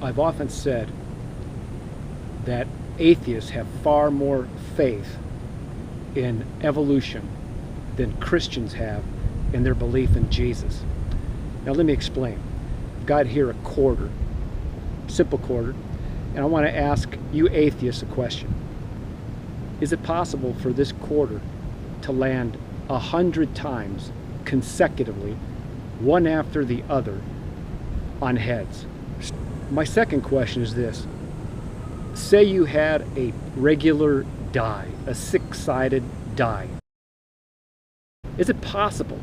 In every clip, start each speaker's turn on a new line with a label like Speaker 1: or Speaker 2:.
Speaker 1: I've often said that atheists have far more faith in evolution than Christians have in their belief in Jesus. Now let me explain. I've got here a quarter, simple quarter, and I want to ask you atheists a question. Is it possible for this quarter to land 100 times consecutively, one after the other, on heads? My second question is this. Say you had a regular die, a six-sided die. Is it possible,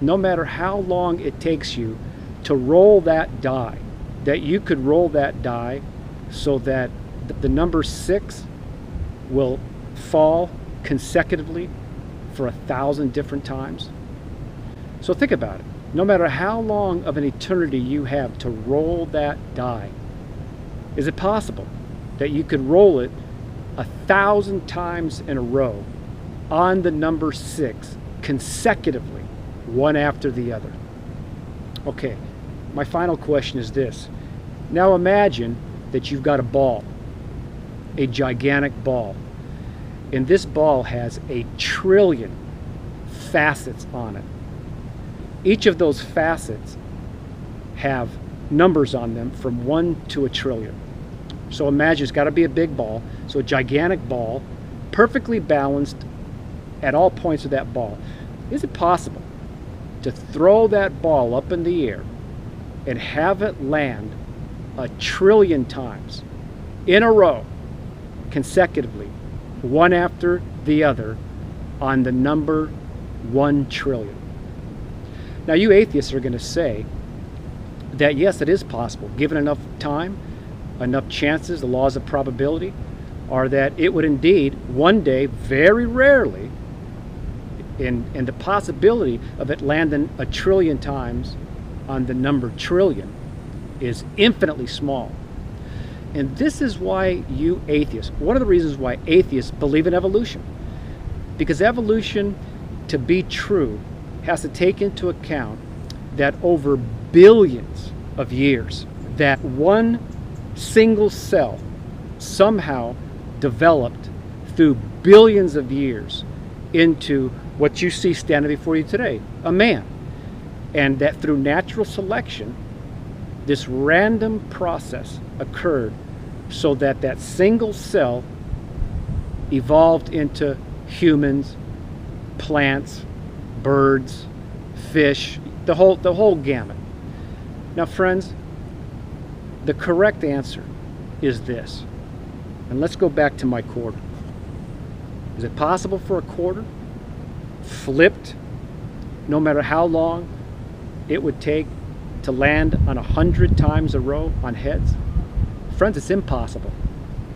Speaker 1: no matter how long it takes you to roll that die, that you could roll that die so that the number 6 will fall consecutively for 1,000 different times? So think about it. No matter how long of an eternity you have to roll that die, is it possible that you could roll it 1,000 times in a row on the number 6 consecutively, one after the other? Okay, my final question is this. Now imagine that you've got a ball, a gigantic ball, and this ball has 1 trillion facets on it. Each of those facets have numbers on them from 1 to 1 trillion. So imagine it's got to be a big ball, so a gigantic ball, perfectly balanced at all points of that ball. Is it possible to throw that ball up in the air and have it land 1 trillion times in a row, consecutively, one after the other, on the number 1 trillion? Now you atheists are going to say that yes, it is possible, given enough time, enough chances, the laws of probability, are that it would indeed one day, very rarely, and the possibility of it landing 1 trillion times on the number trillion is infinitely small. And this is why you atheists, one of the reasons why atheists believe in evolution. Because evolution, to be true, has to take into account that over billions of years, that one single cell somehow developed through billions of years into what you see standing before you today, a man. And that through natural selection, this random process occurred so that that single cell evolved into humans, plants, birds, fish, the whole gamut. Now friends, the correct answer is this. And let's go back to my quarter. Is it possible for a quarter, flipped, no matter how long it would take to land on 100 times a row on heads? Friends, it's impossible.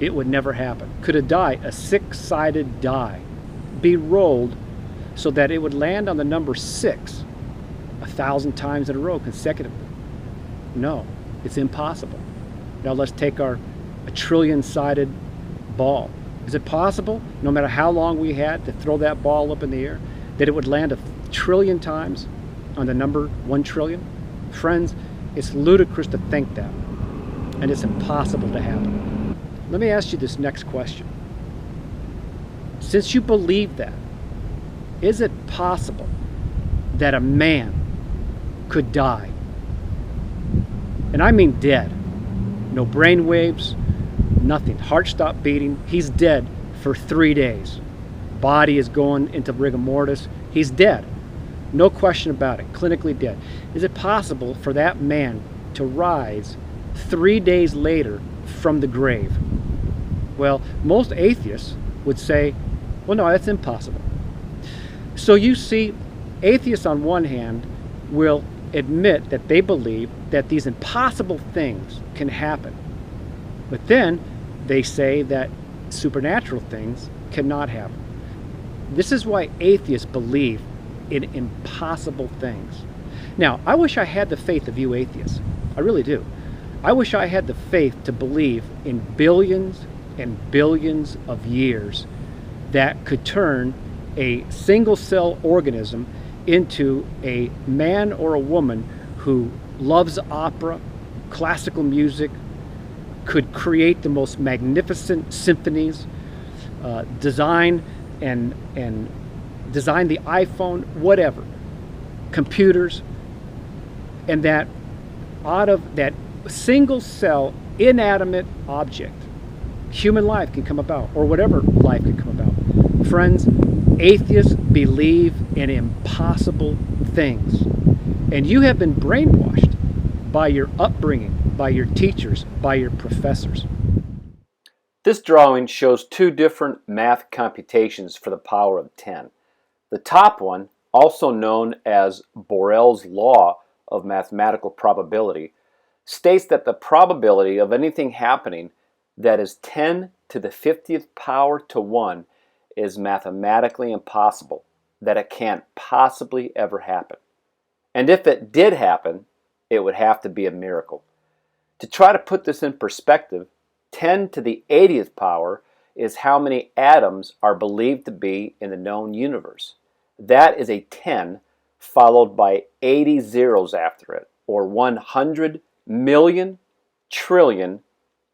Speaker 1: It would never happen. Could a die, a six-sided die, be rolled so that it would land on the number 6 1,000 times in a row consecutively? No, it's impossible. Now let's take our 1 trillion-sided ball. Is it possible, no matter how long we had to throw that ball up in the air, that it would land 1 trillion times on the number 1 trillion? Friends, it's ludicrous to think that, and it's impossible to happen. Let me ask you this next question. Since you believe that, is it possible that a man could die? And I mean dead. No brain waves, nothing. Heart stopped beating. He's dead for 3 days. Body is going into rigor mortis. He's dead. No question about it. Clinically dead. Is it possible for that man to rise 3 days later from the grave? Well, most atheists would say, well, no, that's impossible. So you see, atheists on one hand will admit that they believe that these impossible things can happen. But then they say that supernatural things cannot happen. This is why atheists believe in impossible things. Now, I wish I had the faith of you atheists. I really do. I wish I had the faith to believe in billions and billions of years that could turn a single-cell organism into a man or a woman who loves opera, classical music, could create the most magnificent symphonies, design and design the iPhone, whatever, computers, and that out of that single cell inanimate object, human life can come about, or whatever life can come about. Friends, atheists believe in impossible things, and you have been brainwashed by your upbringing, by your teachers, by your professors.
Speaker 2: This drawing shows two different math computations for the power of 10. The top one, also known as Borel's law of mathematical probability, states that the probability of anything happening that is 10 to the 50th power to 1 is mathematically impossible, that it can't possibly ever happen. And if it did happen, it would have to be a miracle. To try to put this in perspective, 10 to the 80th power is how many atoms are believed to be in the known universe. That is a 10 followed by 80 zeros after it, or 100 million, trillion,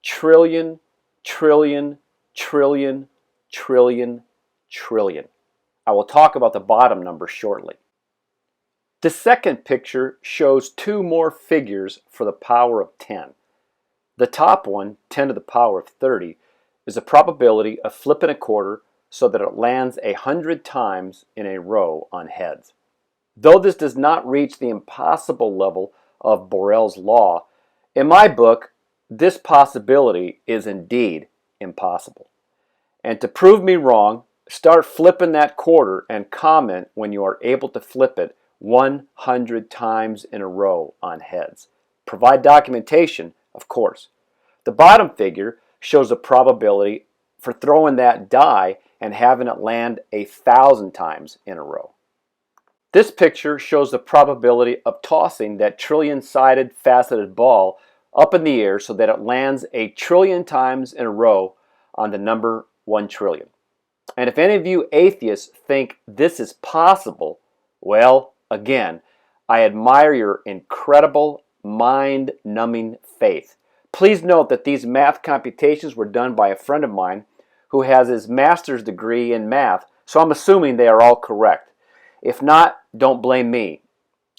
Speaker 2: trillion, trillion, trillion, trillion, trillion. I will talk about the bottom number shortly. The second picture shows two more figures for the power of 10. The top one, 10 to the power of 30, is the probability of flipping a quarter so that it lands 100 times in a row on heads. Though this does not reach the impossible level of Borel's law, in my book, this possibility is indeed impossible. And to prove me wrong, start flipping that quarter and comment when you are able to flip it 100 times in a row on heads. Provide documentation, of course. The bottom figure shows the probability for throwing that die and having it land 1,000 times in a row. This picture shows the probability of tossing that trillion-sided faceted ball up in the air so that it lands 1,000,000,000,000 times in a row on the number 1 trillion. And if any of you atheists think this is possible, well, again, I admire your incredible, mind-numbing faith. Please note that these math computations were done by a friend of mine who has his master's degree in math, so I'm assuming they are all correct. If not, don't blame me.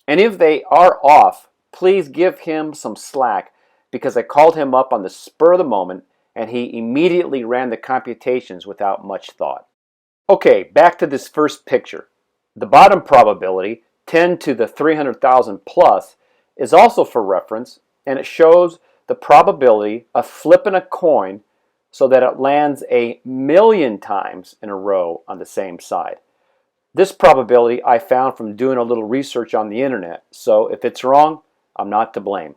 Speaker 2: And if they are off, please give him some slack, because I called him up on the spur of the moment and he immediately ran the computations without much thought. Okay, back to this first picture. The bottom probability, 10 to the 300,000 plus, is also for reference, and it shows the probability of flipping a coin so that it lands 1,000,000 times in a row on the same side. This probability I found from doing a little research on the internet, so if it's wrong, I'm not to blame.